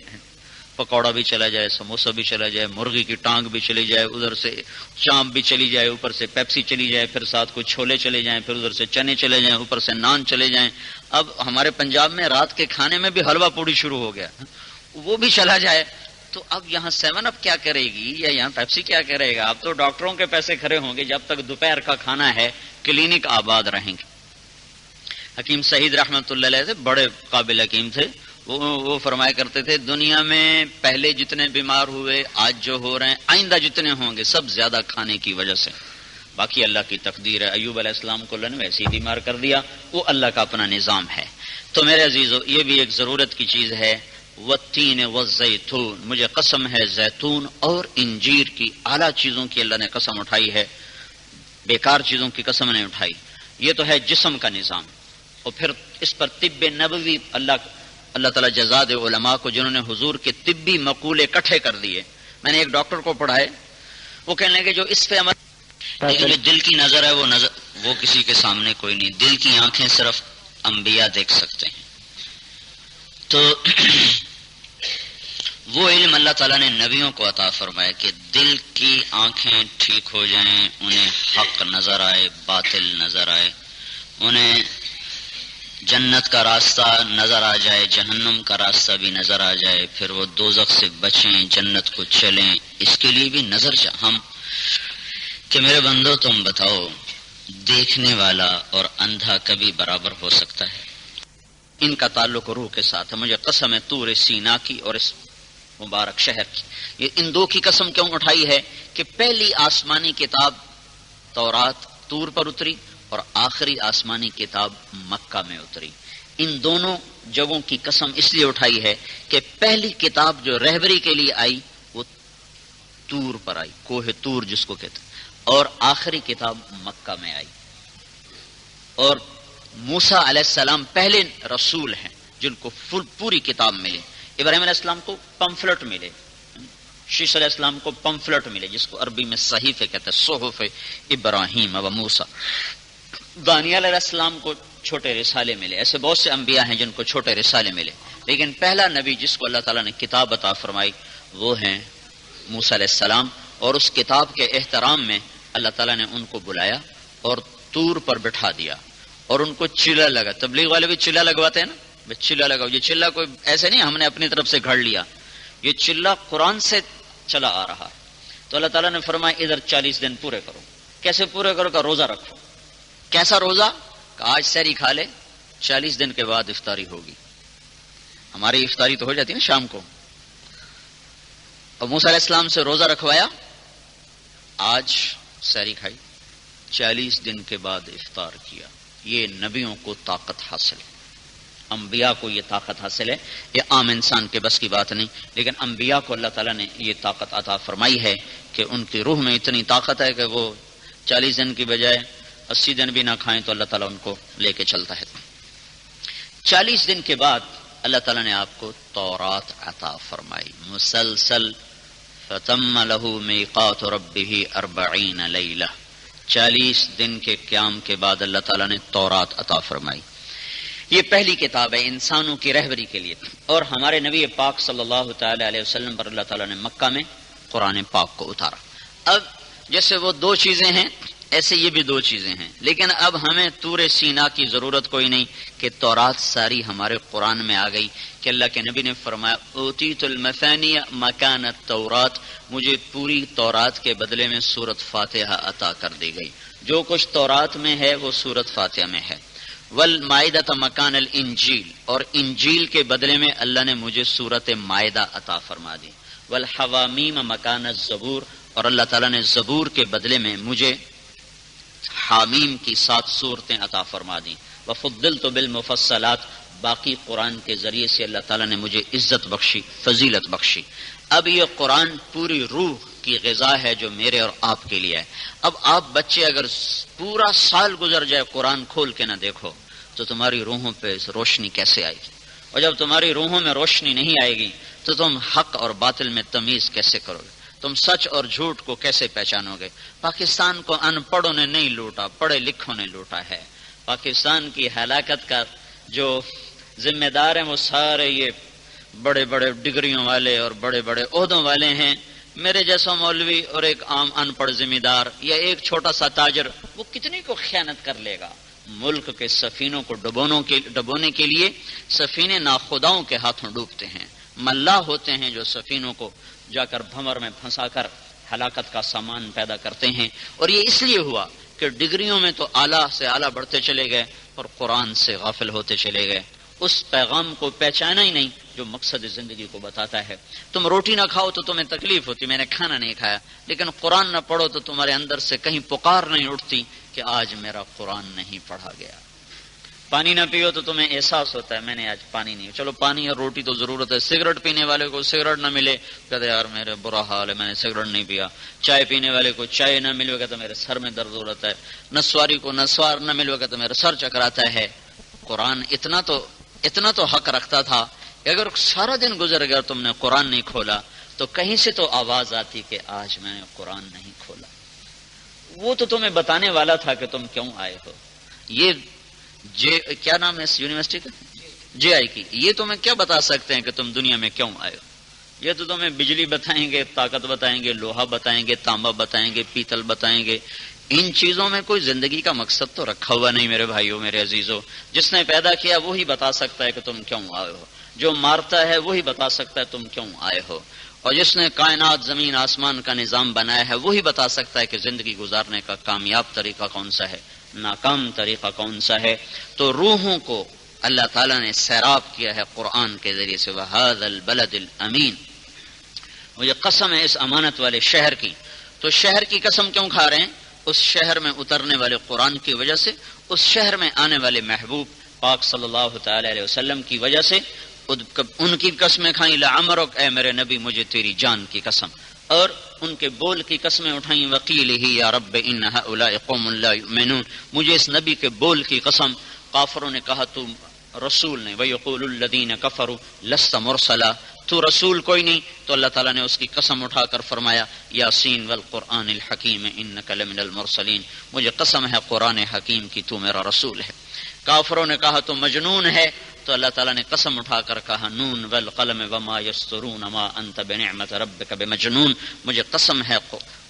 پکوڑا بھی چلا جائے، سموسہ بھی چلا جائے، مرغی کی ٹانگ بھی چلی جائے، ادھر سے چامپ بھی چلی جائے، اوپر سے پیپسی چلی جائے، پھر ساتھ کچھ چھولے چلے جائیں، پھر ادھر سے چنے چلے جائیں، اوپر سے نان چلے جائیں. اب ہمارے پنجاب میں رات کے کھانے میں بھی حلوہ پوڑی شروع ہو گیا، وہ بھی چلا جائے. تو اب یہاں 7 اپ کیا کرے گی یا یہاں پیپسی کیا کرے گا؟ اب تو ڈاکٹروں کے پیسے کھڑے ہوں گے. جب تک دوپہر کا کھانا ہے کلینک آباد رہیں گے. حکیم سعید رحمت اللہ علیہ سے بڑے قابل حکیم تھے. وہ فرمایا کرتے تھے دنیا میں پہلے جتنے بیمار ہوئے، آج جو ہو رہے ہیں، آئندہ جتنے ہوں گے، سب زیادہ کھانے کی وجہ سے. باقی اللہ کی تقدیر ہے. ایوب علیہ السلام کو اللہ نے ویسے ہی بیمار کر دیا، وہ اللہ کا اپنا نظام ہے. تو میرے عزیزو، یہ بھی ایک ضرورت کی چیز ہے. والتین والزیتون، مجھے قسم ہے زیتون اور انجیر کی اعلیٰ چیزوں کی اللہ نے قسم اٹھائی ہے، بیکار چیزوں کی قسم نہیں اٹھائی. یہ تو ہے جسم کا نظام. اور پھر اس پر طب نبوی اللہ تعالیٰ جزا دے علماء کو جنہوں نے حضور کے طبی مقولے اکٹھے کر دیے. میں نے ایک ڈاکٹر کو پڑھائے، وہ کہنے لگے جو اس پہ عمل، جو دل کی نظر ہے وہ کسی کے سامنے کوئی نہیں. دل کی آنکھیں صرف انبیاء دیکھ سکتے ہیں. تو وہ علم اللہ تعالیٰ نے نبیوں کو عطا فرمایا کہ دل کی آنکھیں ٹھیک ہو جائیں، انہیں حق نظر آئے، باطل نظر آئے، انہیں جنت کا راستہ نظر آ جائے، جہنم کا راستہ بھی نظر آ جائے، پھر وہ دوزخ سے بچیں، جنت کو چلیں. اس کے لیے بھی نظر ہم کہ میرے بندو تم بتاؤ، دیکھنے والا اور اندھا کبھی برابر ہو سکتا ہے؟ ان کا تعلق روح کے ساتھ ہے. مجھے قسم ہے طور سینا کی اور اس مبارک شہر کی. یہ ان 2 کی قسم کیوں اٹھائی ہے کہ پہلی آسمانی کتاب تورات طور پر اتری اور آخری آسمانی کتاب مکہ میں اتری. ان دونوں جگہوں کی قسم اس لیے اٹھائی ہے کہ پہلی کتاب جو رہبری کے لیے آئی وہ طور پر آئی، کوہ طور جس کو کہتے ہیں، اور آخری کتاب مکہ میں آئی. اور موسیٰ علیہ السلام پہلے رسول ہیں جن کو پوری کتاب ملی. ابراہیم علیہ السلام کو پمفلٹ ملے، شیش علیہ السلام کو پمفلٹ ملے جس کو عربی میں صحیفے کہتے ہیں، صحف ابراہیم و موسیٰ. دانیال علیہ السلام کو چھوٹے رسالے ملے. ایسے بہت سے انبیاء ہیں جن کو چھوٹے رسالے ملے، لیکن پہلا نبی جس کو اللہ تعالیٰ نے کتاب عطا فرمائی وہ ہیں موسیٰ علیہ السلام. اور اس کتاب کے احترام میں اللہ تعالیٰ نے ان کو بلایا اور طور پر بٹھا دیا اور ان کو چلا لگا. تبلیغ والے بھی چلا لگواتے ہیں نا، چلا لگاؤ. یہ چلا کوئی ایسے نہیں ہم نے اپنی طرف سے گھڑ لیا، یہ چلا قرآن سے چلا آ رہا. تو اللہ تعالیٰ نے فرمایا ادھر 40 دن پورے کرو. کیسے پورے کرو؟ کا روزہ رکھو. کیسا روزہ؟ کہ آج سحری کھا لے، 40 دن کے بعد افطاری ہوگی. ہماری افطاری تو ہو جاتی ہے نا شام کو. اور موسیٰ علیہ السلام سے روزہ رکھوایا، آج سحری کھائی، 40 دن کے بعد افطار کیا. یہ نبیوں کو طاقت حاصل ہے، انبیاء کو یہ طاقت حاصل ہے. یہ عام انسان کے بس کی بات نہیں، لیکن انبیاء کو اللہ تعالیٰ نے یہ طاقت عطا فرمائی ہے کہ ان کی روح میں اتنی طاقت ہے کہ وہ 40 دن کی بجائے 80 دن بھی نہ کھائیں تو اللہ تعالیٰ ان کو لے کے چلتا ہے. 40 دن کے بعد اللہ تعالیٰ نے آپ کو تورات عطا فرمائی مسلسل. فتم له میقات ربه 40 لیلہ. 40 دن کے قیام کے بعد اللہ تعالیٰ نے تورات عطا فرمائی. یہ پہلی کتاب ہے انسانوں کی رہبری کے لیے. اور ہمارے نبی پاک صلی اللہ تعالی علیہ وسلم پر اللہ تعالیٰ نے مکہ میں قرآن پاک کو اتارا. اب جیسے وہ 2 چیزیں ہیں ایسے یہ بھی 2 چیزیں ہیں، لیکن اب ہمیں طور سینا کی ضرورت کوئی نہیں کہ تورات ساری ہمارے قرآن میں آ گئی. کہ اللہ کے نبی نے فرمایا اوتیت المثانی مکان التورات، مجھے پوری تورات کے بدلے میں سورۃ فاتحہ عطا کر دی گئی. جو کچھ تورات میں ہے وہ سورۃ فاتحہ میں ہے. والمائدۃ مکان الانجیل، اور انجیل کے بدلے میں اللہ نے مجھے سورۃ مائدہ عطا فرما دی. والحوامیم مکان الزبور، اور اللہ تعالیٰ نے زبور کے بدلے میں مجھے حامیم کی 7 سورتیں عطا فرما دیں. وفضلت بالمفصلات، باقی قرآن کے ذریعے سے اللہ تعالیٰ نے مجھے عزت بخشی، فضیلت بخشی. اب یہ قرآن پوری روح کی غذا ہے جو میرے اور آپ کے لیے ہے. اب آپ بچے اگر پورا سال گزر جائے قرآن کھول کے نہ دیکھو تو تمہاری روحوں پہ روشنی کیسے آئے گی؟ اور جب تمہاری روحوں میں روشنی نہیں آئے گی تو تم حق اور باطل میں تمیز کیسے کرو گے؟ تم سچ اور جھوٹ کو کیسے پہچانو گے؟ پاکستان کو ان پڑھوں نے نہیں لوٹا، پڑھے لکھوں نے لوٹا ہے. پاکستان کی ہلاکت کا جو ذمہ دار ہیں وہ سارے یہ بڑے بڑے ڈگریوں والے اور بڑے بڑے عہدوں والے ہیں. میرے جیسا مولوی اور ایک عام ان پڑھ ذمہ دار یا ایک چھوٹا سا تاجر وہ کتنی کو خیانت کر لے گا؟ ملک کے سفینوں کو ڈبونے کے لیے سفینے ناخداؤں کے ہاتھوں ڈوبتے ہیں. ملاح ہوتے ہیں جو سفینوں کو جا کر بھنور میں پھنسا کر ہلاکت کا سامان پیدا کرتے ہیں. اور یہ اس لیے ہوا کہ ڈگریوں میں تو اعلیٰ سے اعلیٰ بڑھتے چلے گئے اور قرآن سے غافل ہوتے چلے گئے. اس پیغام کو پہچانا ہی نہیں جو مقصد زندگی کو بتاتا ہے. تم روٹی نہ کھاؤ تو تمہیں تکلیف ہوتی، میں نے کھانا نہیں کھایا، لیکن قرآن نہ پڑھو تو تمہارے اندر سے کہیں پکار نہیں اٹھتی کہ آج میرا قرآن نہیں پڑھا گیا. پانی نہ پیو تو تمہیں احساس ہوتا ہے میں نے آج پانی نہیں. چلو پانی اور روٹی تو ضرورت ہے. سگریٹ پینے والے کو سگریٹ نہ ملے کہتے یار میرے برا حال ہے میں نے سگریٹ نہیں پیا. چائے پینے والے کو چائے نہ ملے کہتے میرے سر میں درد ہوتا ہے. نسواری کو نسوار نہ ملے کہتے میرا سر چکراتا ہے. قرآن اتنا تو حق رکھتا تھا کہ اگر سارا دن گزر گیا تم نے قرآن نہیں کھولا تو کہیں سے تو آواز آتی کہ آج میں نے قرآن نہیں کھولا. وہ تو تمہیں بتانے والا تھا کہ تم کیوں آئے ہو. یہ کیا نام ہے اس یونیورسٹی کا؟ جے آئی کی. یہ تمہیں کیا بتا سکتے ہیں کہ تم دنیا میں کیوں آئے ہو؟ یہ تو تمہیں بجلی بتائیں گے، طاقت بتائیں گے، لوہا بتائیں گے، تانبا بتائیں گے، پیتل بتائیں گے. ان چیزوں میں کوئی زندگی کا مقصد تو رکھا ہوا نہیں میرے بھائیوں، میرے عزیزوں. جس نے پیدا کیا وہی بتا سکتا ہے کہ تم کیوں آئے ہو. جو مارتا ہے وہی بتا سکتا ہے تم کیوں آئے ہو. اور جس نے کائنات زمین آسمان کا نظام بنایا ہے وہی بتا سکتا ہے کہ زندگی گزارنے کا کامیاب طریقہ کون سا ہے، ناکام طریقہ کون سا ہے. تو روحوں کو اللہ تعالیٰ نے سیراب کیا ہے قرآن کے ذریعے سے. وَهَذَا الْبَلَدِ الْأَمِينَ، مجھے قسم ہے اس امانت والے شہر کی. تو شہر کی قسم کیوں کھا رہے ہیں؟ اس شہر میں اترنے والے قرآن کی وجہ سے، اس شہر میں آنے والے محبوب پاک صلی اللہ تعالی علیہ وسلم کی وجہ سے. ان کی قسمیں کھائیں لعمرک، اے میرے نبی مجھے تیری جان کی قسم. اور ان کے بول کی قسمیں اٹھائیں وقیلہ یا رب ان ہؤلاء قوم لا یؤمنون، مجھے اس نبی کے بول کی قسم. کافروں نے کہا تو رسول نہیں. ویقول الذین کفروا لست مرسلا، تو رسول کوئی نہیں. تو اللہ تعالیٰ نے اس کی قسم اٹھا کر فرمایا یاسین والقرآن الحکیم انک لمن المرسلین، مجھے قسم ہے قرآن حکیم کی تو میرا رسول ہے. کافروں نے کہا تو مجنون ہے. تو اللہ تعالیٰ نے قسم اٹھا کر کہا نون والقلم وما یسطرون ما انت بنعمت ربک بمجنون، مجھے قسم ہے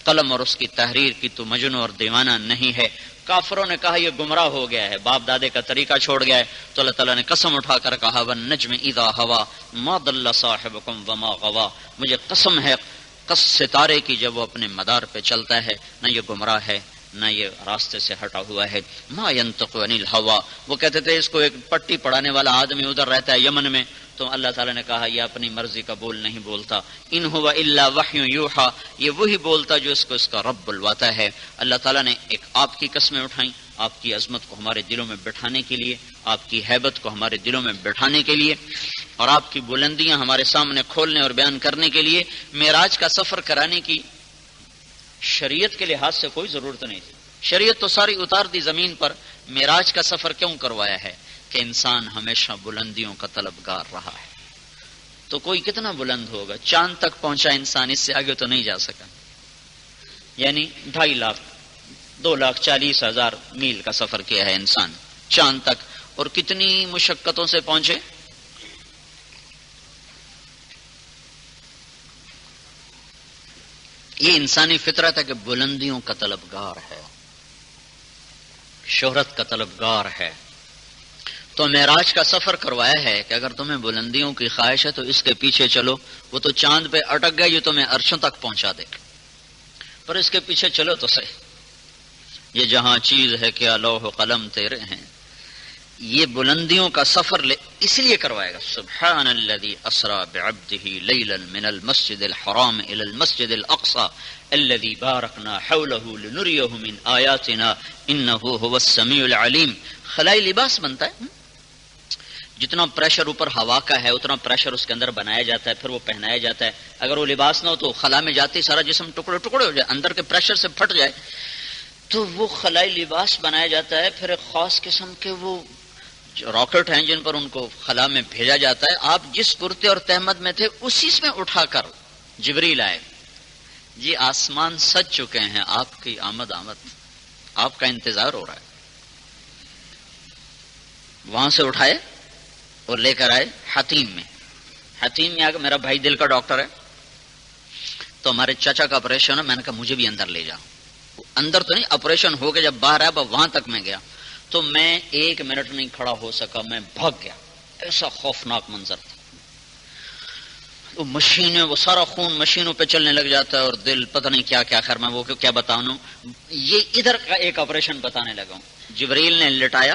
قلم اور اس کی تحریر کی تو مجنون اور دیوانہ نہیں ہے. کافروں نے کہا یہ گمراہ ہو گیا ہے، باپ دادے کا طریقہ چھوڑ گیا ہے. تو اللہ تعالیٰ نے قسم اٹھا کر کہا والنجم اذا ہوا ما ضل صاحبکم وما غوا، مجھے قسم ہے ستارے کی جب وہ اپنے مدار پہ چلتا ہے نہ یہ گمراہ ہے نہ یہ راستے سے ہٹا ہوا ہے. ما ينطق عن الهوى، وہ کہتے تھے اس کو ایک پٹی پڑھانے والا آدمی ادھر رہتا ہے یمن میں، تو اللہ تعالیٰ نے کہا یہ اپنی مرضی کا بول نہیں بولتا. ان هو الا وحی یوحى، یہ وہی بولتا جو اس کو اس کا رب بلواتا ہے. اللہ تعالیٰ نے ایک آپ کی قسمیں اٹھائیں، آپ کی عظمت کو ہمارے دلوں میں بٹھانے کے لیے، آپ کی ہیبت کو ہمارے دلوں میں بٹھانے کے لیے، اور آپ کی بلندیاں ہمارے سامنے کھولنے اور بیان کرنے کے لیے. معراج کا سفر کرانے کی شریعت کے لحاظ سے کوئی ضرورت نہیں تھی. شریعت تو ساری اتار دی زمین پر. معراج کا سفر کیوں کروایا ہے؟ کہ انسان ہمیشہ بلندیوں کا طلبگار رہا ہے. تو کوئی کتنا بلند ہوگا؟ چاند تک پہنچا انسان، اس سے آگے تو نہیں جا سکا. یعنی 2.5 لاکھ 2,40,000 میل کا سفر کیا ہے انسان چاند تک، اور کتنی مشقتوں سے پہنچے. یہ انسانی فطرت ہے کہ بلندیوں کا طلبگار ہے، شہرت کا طلبگار ہے. تو معراج کا سفر کروایا ہے کہ اگر تمہیں بلندیوں کی خواہش ہے تو اس کے پیچھے چلو. وہ تو چاند پہ اٹک گئے، یہ تمہیں عرشوں تک پہنچا دے، پر اس کے پیچھے چلو تو صحیح. یہ جہاں چیز ہے کیا لوح و قلم تیرے ہیں. یہ بلندیوں کا سفر اس لیے کروائے گا. سبحان الذی اسری بعبدہ لیلا من المسجد الحرام الى المسجد الاقصى الذي باركنا حوله لنريه من آیاتنا انه هو السمیع العلیم. خلائی لباس بنتا ہے، جتنا پریشر اوپر ہوا کا ہے اتنا پریشر اس کے اندر بنایا جاتا ہے، پھر وہ پہنایا جاتا ہے. اگر وہ لباس نہ ہو تو خلا میں جاتے سارا جسم ٹکڑے ٹکڑے ہو جائے، اندر کے پریشر سے پھٹ جائے، تو وہ خلائی لباس بنایا جاتا ہے. پھر ایک خاص قسم کے وہ راکٹ ہیں جن پر ان کو خلا میں بھیجا جاتا ہے. آپ جس کرتے اور تہمت میں تھے اسی میں اٹھا کر جبریل آئے. جی آسمان سج چکے ہیں، آپ کی آمد آپ کا انتظار ہو رہا ہے. وہاں سے اٹھائے اور لے کر آئے حتیم میں. حتیم میں آ کے میرا بھائی دل کا ڈاکٹر ہے، تو ہمارے چچا کا آپریشن ہے. میں نے کہا مجھے بھی اندر لے جاؤ. اندر تو نہیں، آپریشن ہو کے جب باہر آیا وہاں تک میں گیا تو میں 1 منٹ نہیں کھڑا ہو سکا، میں بھاگ گیا. ایسا خوفناک منظر تھا. وہ مشینیں، وہ سارا خون مشینوں پہ چلنے لگ جاتا ہے اور دل پتہ نہیں کیا کیا. خیر میں وہ کیا بتاؤں. یہ ادھر کا ایک آپریشن بتانے لگا ہوں. جبریل نے لٹایا،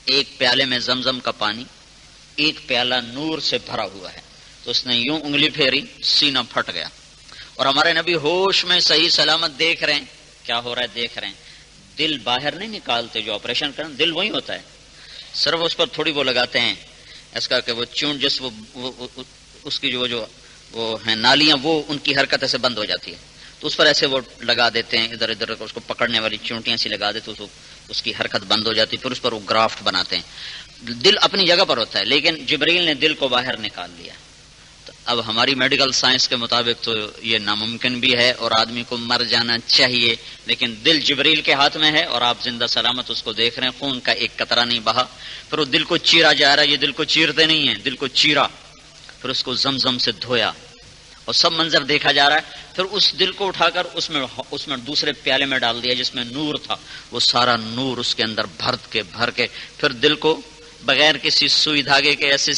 ایک پیالے میں زمزم کا پانی، ایک پیالہ نور سے بھرا ہوا ہے، تو اس نے یوں انگلی پھیری، سینہ پھٹ گیا. اور ہمارے نبی ہوش میں صحیح سلامت دیکھ رہے ہیں کیا ہو رہا ہے، دیکھ رہے ہیں. دل باہر نہیں نکالتے، جو آپریشن کریں دل وہی ہوتا ہے، صرف اس پر تھوڑی وہ لگاتے ہیں اس کا کہ وہ چونٹ جس وہ اس کی جو وہ ہیں نالیاں، وہ ان کی حرکت ایسے بند ہو جاتی ہے، تو اس پر ایسے وہ لگا دیتے ہیں، ادھر ادھر اس کو پکڑنے والی چونٹیاں سی لگا دیتے، تو اس کی حرکت بند ہو جاتی. پھر اس پر وہ گرافٹ بناتے ہیں. دل اپنی جگہ پر ہوتا ہے، لیکن جبریل نے دل کو باہر نکال لیا. تو اب ہماری میڈیکل سائنس کے مطابق تو یہ ناممکن بھی ہے اور آدمی کو مر جانا چاہیے، لیکن دل جبریل کے ہاتھ میں ہے اور آپ زندہ سلامت اس کو دیکھ رہے ہیں. خون کا ایک قطرہ نہیں بہا. پھر وہ دل کو چیرا جا رہا ہے. یہ دل کو چیرتے نہیں ہیں، دل کو چیرا، پھر اس کو زمزم سے دھویا اور سب منظر دیکھا جا رہا ہے. پھر اس دل کو اٹھا کر اس میں دوسرے پیالے میں ڈال دیا جس میں نور تھا. وہ سارا نور اس کے اندر بھر کے پھر دل کو بغیر کسی سوئی دھاگے کے ایسے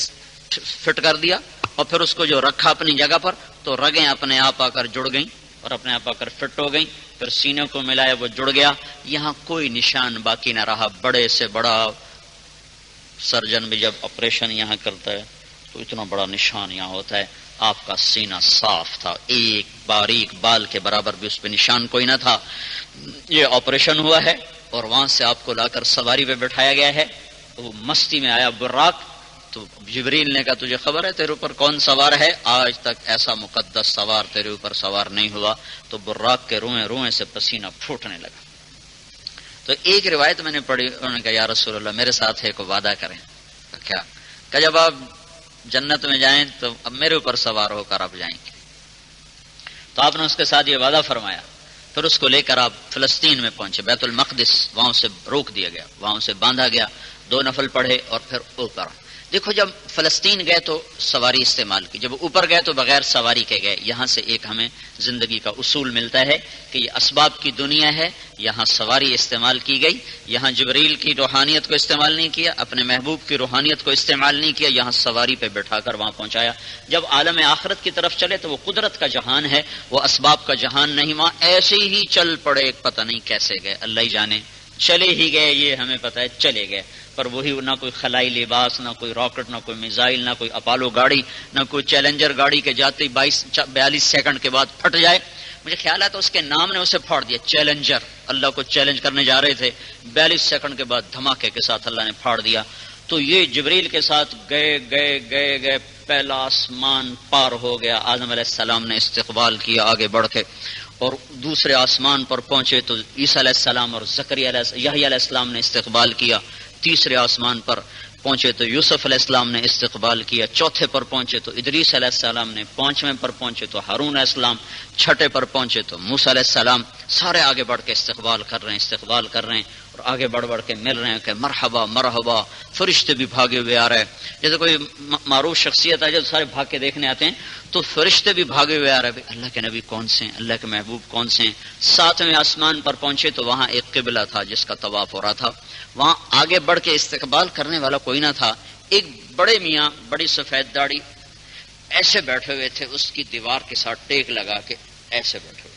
فٹ کر دیا. اور پھر اس کو جو رکھا اپنی جگہ پر تو رگیں اپنے آپ آ کر جڑ گئیں اور اپنے آپ آ کر فٹ ہو گئیں. پھر سینے کو ملایا، وہ جڑ گیا. یہاں کوئی نشان باقی نہ رہا. بڑے سے بڑا سرجن بھی جب آپریشن یہاں کرتا ہے تو اتنا بڑا نشان یہاں ہوتا ہے. آپ کا سینہ صاف تھا، ایک باریک بال کے برابر بھی اس پہ نشان کوئی نہ تھا. یہ آپریشن ہوا ہے اور وہاں سے آپ کو لا کر سواری پہ بٹھایا گیا ہے. وہ مستی میں آیا براق. تو جبریل نے کہا تجھے خبر ہے تیرے اوپر کون سوار ہے؟ آج تک ایسا مقدس سوار تیرے اوپر سوار نہیں ہوا. تو براق کے روئیں سے پسینہ پھوٹنے لگا. تو ایک روایت میں نے پڑھی، انہوں نے کہا یا رسول اللہ میرے ساتھ ایک وعدہ کریں. کیا؟ کہ جب آپ جنت میں جائیں تو اب میرے اوپر سوار ہو کر آپ جائیں گے. تو آپ نے اس کے ساتھ یہ وعدہ فرمایا. پھر اس کو لے کر آپ فلسطین میں پہنچے، بیت المقدس. وہاں سے روک دیا گیا، وہاں سے باندھا گیا. 2 نفل پڑھے اور پھر اوپر. دیکھو جب فلسطین گئے تو سواری استعمال کی، جب اوپر گئے تو بغیر سواری کے گئے. یہاں سے ایک ہمیں زندگی کا اصول ملتا ہے کہ یہ اسباب کی دنیا ہے، یہاں سواری استعمال کی گئی، یہاں جبریل کی روحانیت کو استعمال نہیں کیا، اپنے محبوب کی روحانیت کو استعمال نہیں کیا، یہاں سواری پہ بٹھا کر وہاں پہنچایا. جب عالم آخرت کی طرف چلے تو وہ قدرت کا جہان ہے، وہ اسباب کا جہان نہیں. وہاں ایسے ہی چل پڑے، پتہ نہیں کیسے گئے، اللہ ہی جانے، چلے ہی گئے، یہ ہمیں پتہ ہے چلے گئے. پر وہی نہ کوئی خلائی لباس، نہ کوئی راکٹ، نہ کوئی میزائل، نہ کوئی اپالو گاڑی، نہ کوئی چیلنجر گاڑی کے جاتے 42 سیکنڈ کے بعد پھٹ جائے. مجھے خیال ہے تو اس کے نام نے اسے پھاڑ دیا، چیلنجر. اللہ کو چیلنج کرنے جا رہے تھے، 42 سیکنڈ کے بعد دھماکے کے ساتھ اللہ نے پھاڑ دیا. تو یہ جبریل کے ساتھ گئے پہلا آسمان پار ہو گیا. آدم علیہ السلام نے استقبال کیا آگے بڑھ کے، اور دوسرے آسمان پر پہنچے تو عیسیٰ علیہ السلام اور یحییٰ علیہ السلام نے استقبال کیا. تیسرے آسمان پر پہنچے تو یوسف علیہ السلام نے استقبال کیا. چوتھے پر پہنچے تو ادریس علیہ السلام نے. پانچویں پر پہنچے تو ہارون علیہ السلام. چھٹے پر پہنچے تو موسیٰ علیہ السلام. سارے آگے بڑھ کے استقبال کر رہے ہیں اور آگے بڑھ کے مل رہے ہیں کہ مرحبا مرحبا. فرشتے بھی بھاگے ہوئے آ رہے ہیں. جیسے کوئی معروف شخصیت ہے جو سارے بھاگ کے دیکھنے آتے ہیں تو فرشتے بھی بھاگے ہوئے آ رہے ہیں، اللہ کے نبی کون سے ہیں، اللہ کے محبوب کون سے ہیں. ساتویں آسمان پر پہنچے تو وہاں ایک قبلہ تھا جس کا طواف ہو رہا تھا. وہاں آگے بڑھ کے استقبال کرنے والا کوئی نہ تھا. ایک بڑے میاں، بڑی سفید داڑھی، ایسے بیٹھے ہوئے تھے، اس کی دیوار کے ساتھ ٹیک لگا کے ایسے بیٹھے ہوئے.